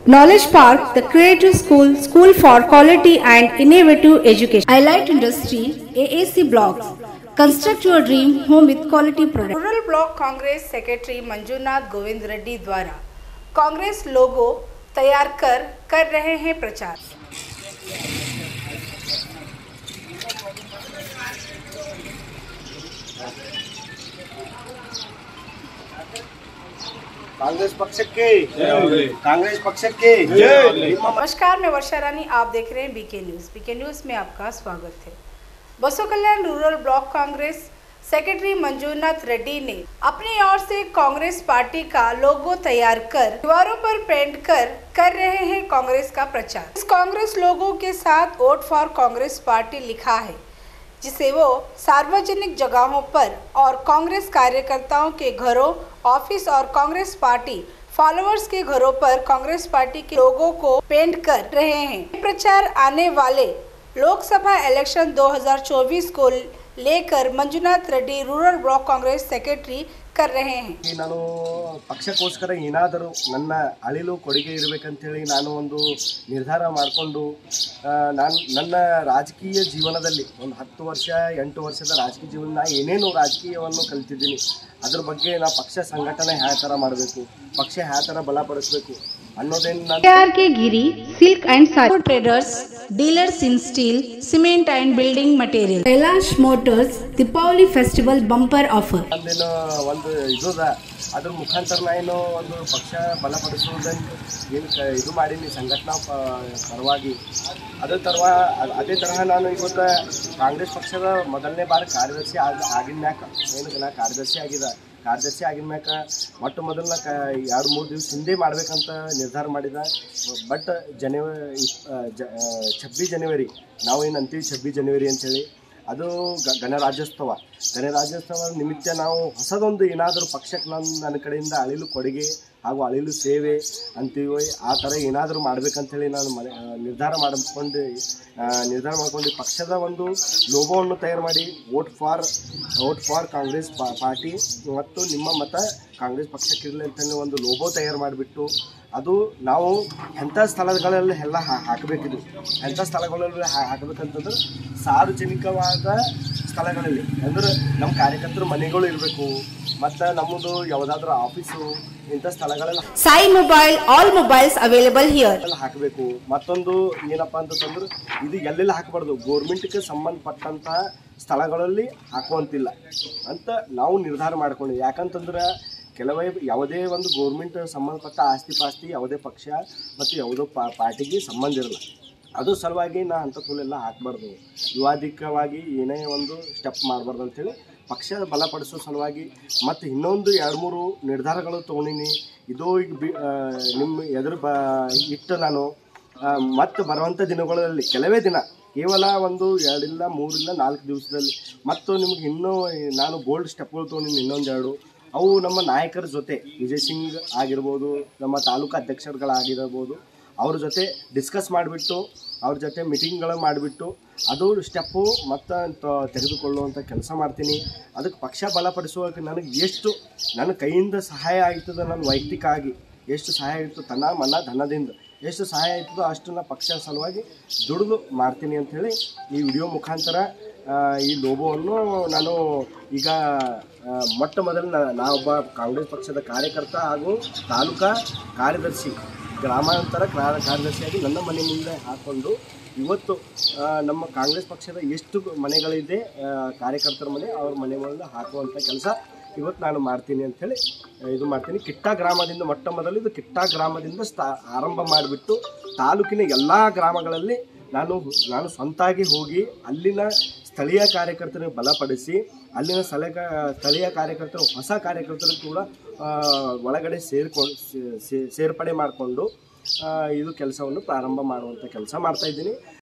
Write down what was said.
Knowledge Park, the creative school for quality and innovative education. Highlight Industry, AAC Blocks. Construct your dream home with quality products. Rural Block Congress Secretary Manjunath Govind Reddy द्वारा कांग्रेस लोगो तैयार कर रहे हैं प्रचार। कांग्रेस पक्ष के कांग्रेस पक्ष के नमस्कार, मैं वर्षा रानी, आप देख रहे हैं बीके न्यूज में आपका स्वागत है। Basavakalyan rural block Congress secretary Manjunath Reddy ने अपनी ओर से कांग्रेस पार्टी का लोगो तैयार कर दीवारों पर पेंट कर रहे हैं कांग्रेस का प्रचार। इस कांग्रेस लोगो के साथ वोट फॉर कांग्रेस पार्टी लिखा है, जिसे वो सार्वजनिक जगहों पर और कांग्रेस कार्यकर्ताओं के घरों, ऑफिस और कांग्रेस पार्टी फॉलोअर्स के घरों पर कांग्रेस पार्टी के लोगों को पेंट कर रहे हैं। प्रचार आने वाले लोकसभा इलेक्शन 2024 को लेकर Manjunath Reddy rural block Congress secretary कर रहे हैं। ನಾನು ಪಕ್ಷಕ್ಕೋಸ್ಕರ ಏನಾದರೂ ನನ್ನ ಅಳಿಲು ಕೊಡುಗೆ ಇರಬೇಕಂತ ಹೇಳಿ ನಾನು ಒಂದು ನಿರ್ಧಾರ ಮಾಡಿಕೊಂಡು ನನ್ನ ರಾಜಕೀಯ ಜೀವನದಲ್ಲಿ ಒಂದು 10 ವರ್ಷ 8 ವರ್ಷದ ರಾಜಕೀಯ ಜೀವನ ಏನೇನು ರಾಜಕೀಯವನ್ನು ಕಲಿತಿದ್ದೀನಿ, ಅದರ ಬಗ್ಗೆ ನಾ ಪಕ್ಷ ಸಂಘಟನೆ ಯಾವ ಥರ ಮಾಡಬೇಕು, ಪಕ್ಷ ಯಾವ ಥರ ಬಲಪಡಿಸಬೇಕು ಅನ್ನೋದೇನು K Giri silk and sari traders, dealers in steel, cement and building material, Kailash motors Deepavali festival bumper offer ಅಂದೇನು ಒಂದು ಇದುದ ಅದ್ರ ಮುಖಾಂತರ ನಾನು ಒಂದು ಪಕ್ಷ ಬಲಪಡಿಸುವುದನ್ನು ಏನು ಇದು ಮಾಡೀನಿ ಸಂಘಟನಾ ಪರವಾಗಿ। ಅದೇ ತರಹ ನಾನು ಇವತ್ತು ಕಾಂಗ್ರೆಸ್ ಪಕ್ಷದ ಮೊದಲನೇ ಬಾರಿ ಕಾರ್ಯದರ್ಶಿ ಆಗಿನ ಮ್ಯಾಕ ಏನು ನಾ ಕಾರ್ಯದರ್ಶಿ ಆಗಿನ ಮ್ಯಾಕ ಮೊಟ್ಟ ಮೊದಲನ್ನ 2-3 ದಿವಸ ಹಿಂದೆ ಮಾಡ್ಬೇಕಂತ ನಿರ್ಧಾರ ಮಾಡಿದ। ಬಟ್ 26 ಜನವರಿ ನಾವು ಏನು ಅಂತೀವಿ 26 ಜನವರಿ ಅಂತೇಳಿ, ಅದು ಗಣರಾಜ್ಯೋತ್ಸವ ನಿಮಿತ್ತ ನಾವು ಹೊಸದೊಂದು ಏನಾದರೂ ಪಕ್ಷಕ್ಕೆ ನನ್ನ ಕಡೆಯಿಂದ ಅಳಿಲು ಕೊಡುಗೆ ಹಾಗೂ ಅಳಿಲು ಸೇವೆ ಅಂತೀವಿ, ಆ ಥರ ಏನಾದರೂ ಮಾಡ್ಬೇಕಂತೇಳಿ ನಾನು ನಿರ್ಧಾರ ಮಾಡ್ಕೊಂಡು ಪಕ್ಷದ ಒಂದು ಲೋಗೋವನ್ನು ತಯಾರು ಮಾಡಿ ವೋಟ್ ಫಾರ್ ಕಾಂಗ್ರೆಸ್ ಪಾರ್ಟಿ ಮತ್ತು ನಿಮ್ಮ ಮತ ಕಾಂಗ್ರೆಸ್ ಪಕ್ಷಕ್ಕಿರಲಿ ಅಂತಲೇ ಒಂದು ಲೋಗೋ ತಯಾರು ಮಾಡಿಬಿಟ್ಟು ಅದು ನಾವು ಎಂಥ ಸ್ಥಳಗಳಲ್ಲಿ ಎಲ್ಲ ಹಾಕಬೇಕಿದು, ಎಂಥ ಸ್ಥಳಗಳಲ್ಲಿ ಹಾಕಬೇಕಂತಂದ್ರೆ ಸಾರ್ವಜನಿಕವಾದ ಸ್ಥಳಗಳಲ್ಲಿ, ಅಂದ್ರೆ ನಮ್ಮ ಕಾರ್ಯಕರ್ತರು ಮನೆಗಳು ಇರಬೇಕು ಮತ್ತು ನಮ್ಮದು ಯಾವುದಾದ್ರೂ ಆಫೀಸು ಇಂಥ ಸ್ಥಳಗಳೆಲ್ಲ Sai mobile, all mobiles available here ಎಲ್ಲ ಹಾಕಬೇಕು। ಮತ್ತೊಂದು ಏನಪ್ಪ ಅಂತಂದ್ರೆ ಇದು ಎಲ್ಲೆಲ್ಲ ಹಾಕಬಾರ್ದು, ಗೋರ್ಮೆಂಟ್ಗೆ ಸಂಬಂಧಪಟ್ಟಂತಹ ಸ್ಥಳಗಳಲ್ಲಿ ಹಾಕುವಂತಿಲ್ಲ ಅಂತ ನಾವು ನಿರ್ಧಾರ ಮಾಡ್ಕೊಂಡ್ವಿ। ಯಾಕಂತಂದ್ರೆ ಯಾವುದೇ ಒಂದು ಗೋರ್ಮೆಂಟ್ ಸಂಬಂಧಪಟ್ಟ ಆಸ್ತಿ ಪಾಸ್ತಿ ಯಾವುದೇ ಪಕ್ಷ ಮತ್ತು ಯಾವುದೋ ಪಾರ್ಟಿಗೆ ಸಂಬಂಧ ಇರಲ್ಲ, ಅದು ಸಲುವಾಗಿ ನಾ ಅಂಥದ್ದೆಲ್ಲ ಹಾಕಬಾರ್ದು, ವಿವಾದಿಕವಾಗಿ ಏನೇ ಒಂದು ಸ್ಟೆಪ್ ಮಾಡಬಾರ್ದು ಅಂಥೇಳಿ ಪಕ್ಷ ಬಲಪಡಿಸೋ ಸಲುವಾಗಿ ಮತ್ತು ಇನ್ನೊಂದು 2-3 ನಿರ್ಧಾರಗಳು ತೊಗೊಂಡಿನಿ। ಇದು ಈಗ ನಿಮ್ಮ ಎದುರು ಇಟ್ಟು ನಾನು ಮತ್ತು ಬರುವಂಥ ದಿನಗಳಲ್ಲಿ ಕೆಲವೇ ದಿನ, ಕೇವಲ ಒಂದು 2 ಇಲ್ಲ 3 ಇಲ್ಲ 4 ದಿವಸದಲ್ಲಿ ಮತ್ತು ನಿಮ್ಗೆ ಇನ್ನೂ ನಾನು ಬೋಲ್ಡ್ ಸ್ಟೆಪ್ಗಳು ತೊಗೊಂಡಿನಿ ಇನ್ನೊಂದು 2, ಅವು ನಮ್ಮ ನಾಯಕರ ಜೊತೆ ವಿಜಯ್ ಸಿಂಗ್ ಆಗಿರ್ಬೋದು, ನಮ್ಮ ತಾಲೂಕು ಅಧ್ಯಕ್ಷರುಗಳಾಗಿರ್ಬೋದು, ಅವ್ರ ಜೊತೆ ಡಿಸ್ಕಸ್ ಮಾಡಿಬಿಟ್ಟು ಅವ್ರ ಜೊತೆ ಮೀಟಿಂಗ್ಗಳು ಮಾಡಿಬಿಟ್ಟು ಅದು ಸ್ಟೆಪ್ಪು ಮತ್ತು ತೆಗೆದುಕೊಳ್ಳುವಂಥ ಕೆಲಸ ಮಾಡ್ತೀನಿ। ಅದಕ್ಕೆ ಪಕ್ಷ ಬಲಪಡಿಸುವಾಗ ನನಗೆ ಎಷ್ಟು ನನ್ನ ಕೈಯಿಂದ ಸಹಾಯ ಆಯ್ತದ, ನನ್ನ ವೈಯಕ್ತಿಕ ಆಗಿ ಎಷ್ಟು ಸಹಾಯ ಆಯಿತು, ತನ್ನ ಮನ ಧನದಿಂದ ಎಷ್ಟು ಸಹಾಯ ಆಯ್ತದೋ ಅಷ್ಟನ್ನು ಪಕ್ಷ ಸಲುವಾಗಿ ದುಡಿದು ಮಾಡ್ತೀನಿ ಅಂಥೇಳಿ ಈ ವಿಡಿಯೋ ಮುಖಾಂತರ ಈ ಲೋಗೋವನ್ನು ನಾನು ಈಗ ಮೊಟ್ಟ ಮೊದಲು ನಾವೊಬ್ಬ ಕಾಂಗ್ರೆಸ್ ಪಕ್ಷದ ಕಾರ್ಯಕರ್ತ ಹಾಗೂ ತಾಲೂಕಾ ಕಾರ್ಯದರ್ಶಿ, ಗ್ರಾಮಾಂತರ ಕಾರ್ಯದರ್ಶಿಯಾಗಿ ನನ್ನ ಮನೆ ಮುಂದೆ ಹಾಕ್ಕೊಂಡು ಇವತ್ತು ನಮ್ಮ ಕಾಂಗ್ರೆಸ್ ಪಕ್ಷದ ಎಷ್ಟು ಮನೆಗಳಿದೆ ಕಾರ್ಯಕರ್ತರ ಮನೆ, ಅವ್ರ ಮನೆ ಮುಂದೆ ಹಾಕುವಂಥ ಕೆಲಸ ಇವತ್ತು ನಾನು ಮಾಡ್ತೀನಿ ಅಂಥೇಳಿ ಇದು ಮಾಡ್ತೀನಿ। ಕಿಟ್ಟಾ ಗ್ರಾಮದಿಂದ ಮೊಟ್ಟ ಮೊದಲು ಇದು ಕಿಟ್ಟಾ ಗ್ರಾಮದಿಂದ ಆರಂಭ ಮಾಡಿಬಿಟ್ಟು ತಾಲೂಕಿನ ಎಲ್ಲ ಗ್ರಾಮಗಳಲ್ಲಿ ನಾನು ಸ್ವಂತಾಗಿ ಹೋಗಿ ಅಲ್ಲಿನ ಸ್ಥಳೀಯ ಕಾರ್ಯಕರ್ತರಿಗೆ ಬಲಪಡಿಸಿ ಅಲ್ಲಿನ ಸ್ಥಳೀಯ ಕಾರ್ಯಕರ್ತರು ಹೊಸ ಕಾರ್ಯಕರ್ತರು ಕೂಡ ಒಳಗಡೆ ಸೇರ್ಪಡೆ ಮಾಡಿಕೊಂಡು ಇದು ಕೆಲಸವನ್ನು ಪ್ರಾರಂಭ ಮಾಡುವಂಥ ಕೆಲಸ ಮಾಡ್ತಾಯಿದ್ದೀನಿ।